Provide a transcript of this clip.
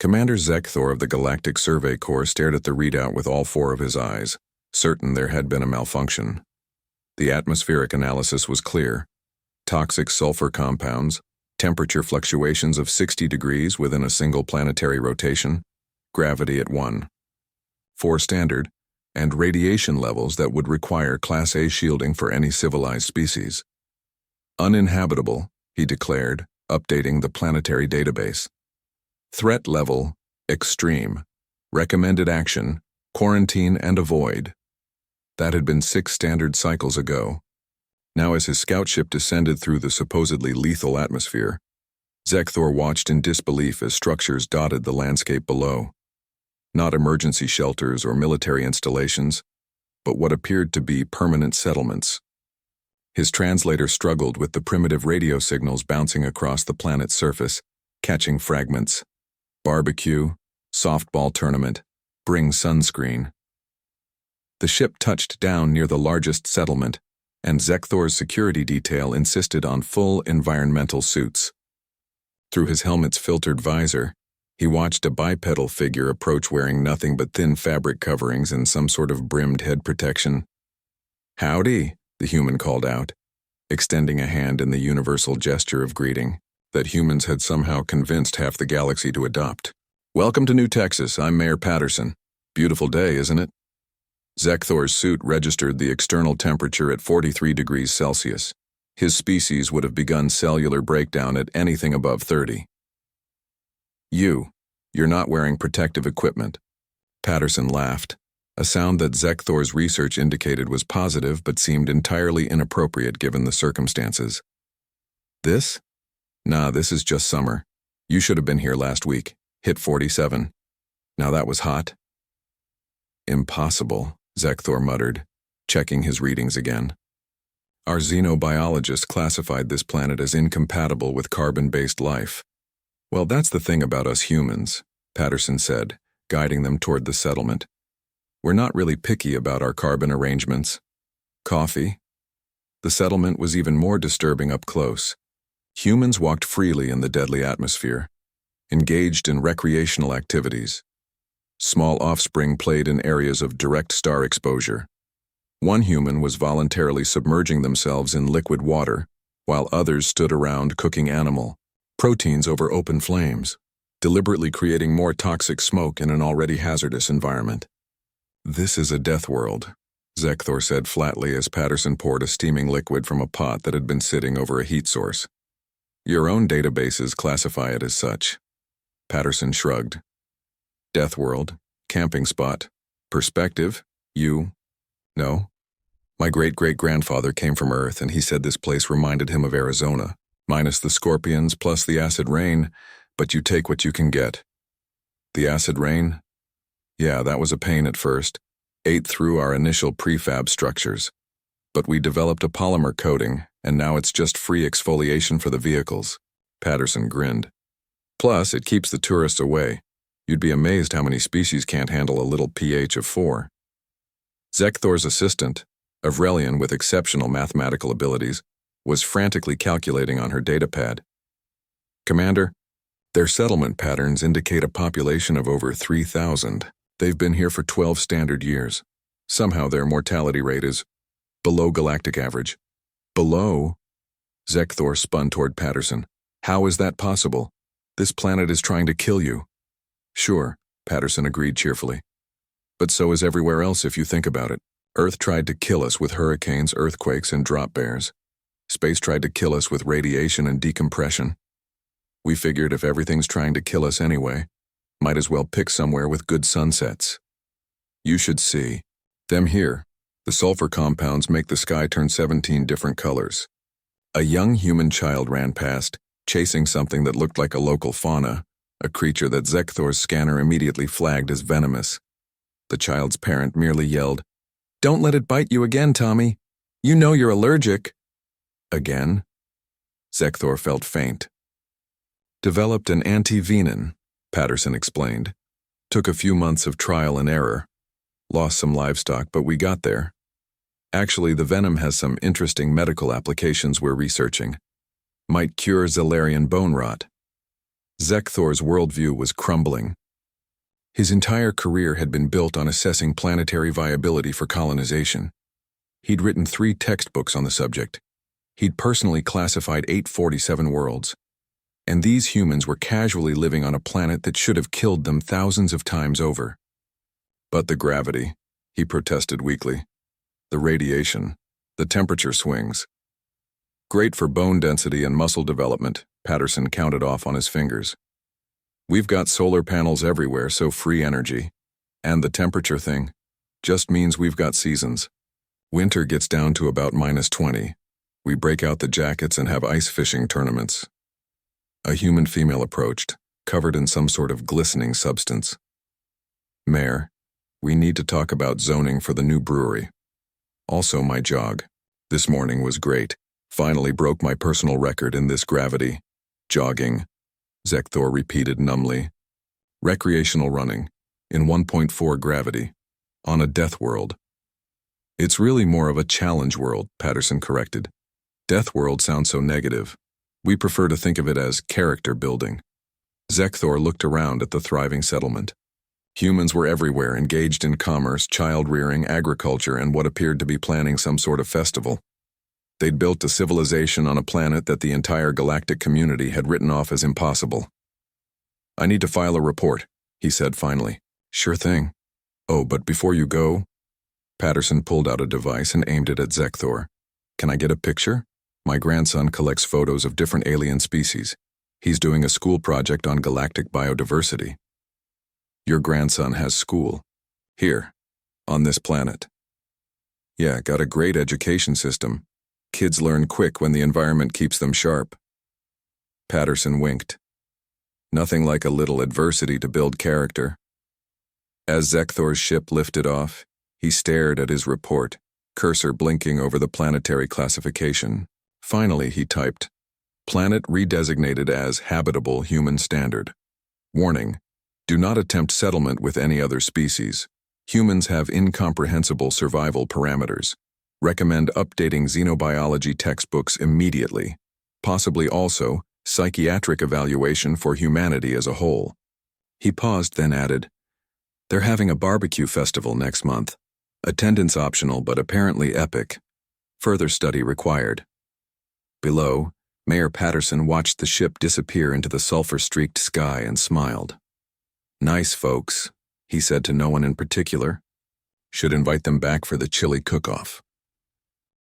Commander Zekthor of the Galactic Survey Corps stared at the readout with all four of his eyes, certain there had been a malfunction. The atmospheric analysis was clear. Toxic sulfur compounds, temperature fluctuations of 60 degrees within a single planetary rotation, gravity at 1.4 standard, and radiation levels that would require Class A shielding for any civilized species. Uninhabitable, he declared, updating the planetary database. Threat level, extreme. Recommended action, quarantine and avoid. That had been 6 standard cycles ago. Now as his scout ship descended through the supposedly lethal atmosphere, Zekthor watched in disbelief as structures dotted the landscape below. Not emergency shelters or military installations, but what appeared to be permanent settlements. His translator struggled with the primitive radio signals bouncing across the planet's surface, catching fragments. Barbecue, softball tournament, bring sunscreen. The ship touched down near the largest settlement, and Zekthor's security detail insisted on full environmental suits. Through his helmet's filtered visor, he watched a bipedal figure approach wearing nothing but thin fabric coverings and some sort of brimmed head protection. "Howdy," the human called out, extending a hand in the universal gesture of greeting that humans had somehow convinced half the galaxy to adopt. "Welcome to New Texas, I'm Mayor Patterson. Beautiful day, isn't it?" Zekthor's suit registered the external temperature at 43 degrees Celsius. His species would have begun cellular breakdown at anything above 30. You're not wearing protective equipment." Patterson laughed, a sound that Zekthor's research indicated was positive but seemed entirely inappropriate given the circumstances. "This? Nah, this is just summer. You should have been here last week. Hit 47. Now that was hot." "Impossible," Zekthor muttered, checking his readings again. "Our xenobiologist classified this planet as incompatible with carbon-based life." "Well, that's the thing about us humans," Patterson said, guiding them toward the settlement. "We're not really picky about our carbon arrangements. Coffee?" The settlement was even more disturbing up close. Humans walked freely in the deadly atmosphere, engaged in recreational activities. Small offspring played in areas of direct star exposure. One human was voluntarily submerging themselves in liquid water, while others stood around cooking animal proteins over open flames, deliberately creating more toxic smoke in an already hazardous environment. "This is a death world," Zekthor said flatly as Patterson poured a steaming liquid from a pot that had been sitting over a heat source. "Your own databases classify it as such." Patterson shrugged. "Death world, camping spot, perspective, No. My great-great-grandfather came from Earth and he said this place reminded him of Arizona, minus the scorpions plus the acid rain, but you take what you can get." "The acid rain? Yeah, that was a pain at first. Ate through our initial prefab structures. But we developed a polymer coating, and now it's just free exfoliation for the vehicles." Patterson grinned. "Plus, it keeps the tourists away. You'd be amazed how many species can't handle a little pH of 4. Zekthor's assistant, Avrelian with exceptional mathematical abilities, was frantically calculating on her datapad. "Commander, their settlement patterns indicate a population of over 3,000. They've been here for 12 standard years. Somehow their mortality rate is below galactic average." "Below?" Zekthor spun toward Patterson. "How is that possible? This planet is trying to kill you." "Sure," Patterson agreed cheerfully. "But so is everywhere else if you think about it. Earth tried to kill us with hurricanes, earthquakes, and drop bears. Space tried to kill us with radiation and decompression. We figured if everything's trying to kill us anyway, might as well pick somewhere with good sunsets. You should see. Them here. The sulfur compounds make the sky turn 17 different colors." A young human child ran past, chasing something that looked like a local fauna, a creature that Zekthor's scanner immediately flagged as venomous. The child's parent merely yelled, "Don't let it bite you again, Tommy. You know you're allergic." "Again?" Zekthor felt faint. "Developed an anti-venin," Patterson explained. "Took a few months of trial and error. Lost some livestock, but we got there. Actually, the venom has some interesting medical applications we're researching. Might cure Zellarian bone rot." Zekthor's worldview was crumbling. His entire career had been built on assessing planetary viability for colonization. He'd written 3 textbooks on the subject. He'd personally classified 847 worlds. And these humans were casually living on a planet that should have killed them thousands of times over. But the gravity, he protested weakly. The radiation, the temperature swings. Great for bone density and muscle development, Patterson counted off on his fingers. We've got solar panels everywhere, so free energy. And the temperature thing just means we've got seasons. Winter gets down to about -20. We break out the jackets and have ice fishing tournaments. A human female approached, covered in some sort of glistening substance. Mayor, we need to talk about zoning for the new brewery. Also my jog. This morning was great. Finally broke my personal record in this gravity. Jogging, Zekthor repeated numbly. Recreational running, in 1.4 gravity, on a death world. It's really more of a challenge world, Patterson corrected. Death world sounds so negative. We prefer to think of it as character building. Zekthor looked around at the thriving settlement. Humans were everywhere, engaged in commerce, child-rearing, agriculture, and what appeared to be planning some sort of festival. They'd built a civilization on a planet that the entire galactic community had written off as impossible. I need to file a report, he said finally. Sure thing. Oh, but before you go, Patterson pulled out a device and aimed it at Zekthor. Can I get a picture? My grandson collects photos of different alien species. He's doing a school project on galactic biodiversity. Your grandson has school. Here, on this planet. Yeah, got a great education system. Kids learn quick when the environment keeps them sharp. Patterson winked. Nothing like a little adversity to build character. As Zekthor's ship lifted off, he stared at his report, cursor blinking over the planetary classification. Finally, he typed, Planet redesignated as habitable human standard. Warning, do not attempt settlement with any other species. Humans have incomprehensible survival parameters. Recommend updating xenobiology textbooks immediately. Possibly also psychiatric evaluation for humanity as a whole. He paused, then added, They're having a barbecue festival next month. Attendance optional but apparently epic. Further study required. Below, Mayor Patterson watched the ship disappear into the sulfur-streaked sky and smiled. Nice folks, he said to no one in particular. Should invite them back for the chili cook-off.